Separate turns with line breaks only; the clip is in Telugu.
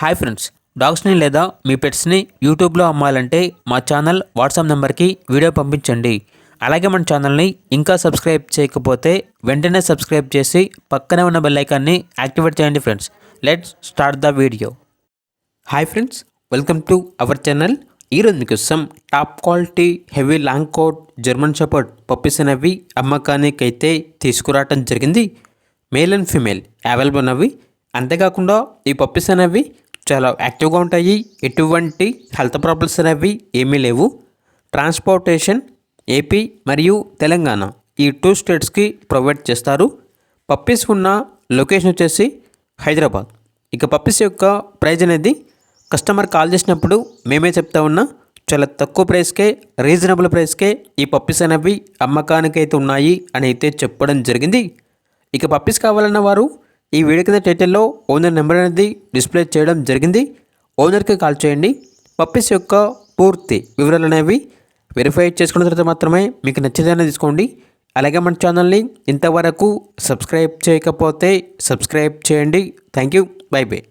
హాయ్ ఫ్రెండ్స్, డాగ్స్ని లేదా మీ పెట్స్ని యూట్యూబ్లో అమ్మాలంటే మా ఛానల్ వాట్సాప్ నెంబర్కి వీడియో పంపించండి. అలాగే మన ఛానల్ని ఇంకా సబ్స్క్రైబ్ చేయకపోతే వెంటనే సబ్స్క్రైబ్ చేసి పక్కనే ఉన్న బెల్ ఐకాన్ని యాక్టివేట్ చేయండి friends. Let's start the video. Hi friends, welcome to our channel. ఈరోజు మీకోసం top quality heavy long coat German shepherd puppies అనేవి అమ్మకానికి అయితే తీసుకురావటం జరిగింది. మేల్ అండ్ ఫీమేల్ అవైలబుల్ ఉన్నవి. అంతేకాకుండా ఈ పప్పీస్ అనేవి చాలా యాక్టివ్గా ఉంటాయి. ఎటువంటి హెల్త్ ప్రాబ్లమ్స్ అనేవి ఏమీ లేవు. ట్రాన్స్పోర్టేషన్ ఏపీ మరియు తెలంగాణ ఈ 2 స్టేట్స్కి ప్రొవైడ్ చేస్తారు. పప్పీస్ ఉన్న లొకేషన్ వచ్చేసి హైదరాబాద్. ఇక పప్పీస్ యొక్క ప్రైజ్ అనేది కస్టమర్ కాల్ చేసినప్పుడు మేమే చెప్తా ఉన్నా, చాలా తక్కువ ప్రైస్కే, రీజనబుల్ ప్రైస్కే ఈ పప్పీస్ అనేవి అమ్మకానికి అయితే ఉన్నాయి అని అయితే చెప్పడం జరిగింది. ఇక పప్పీస్ కావాలన్న వారు ఈ వీడియో కింద టైటిల్లో ఓనర్ నెంబర్ అనేది డిస్ప్లే చేయడం జరిగింది. ఓనర్కి కాల్ చేయండి. పప్పీస్ యొక్క పూర్తి వివరాలు అనేవి వెరిఫై చేసుకున్న తర్వాత మాత్రమే మీకు నచ్చేదైనా తీసుకోండి. అలాగే మన ఛానల్ని ఇంతవరకు సబ్స్క్రైబ్ చేయకపోతే సబ్స్క్రైబ్ చేయండి. Thank you. By by.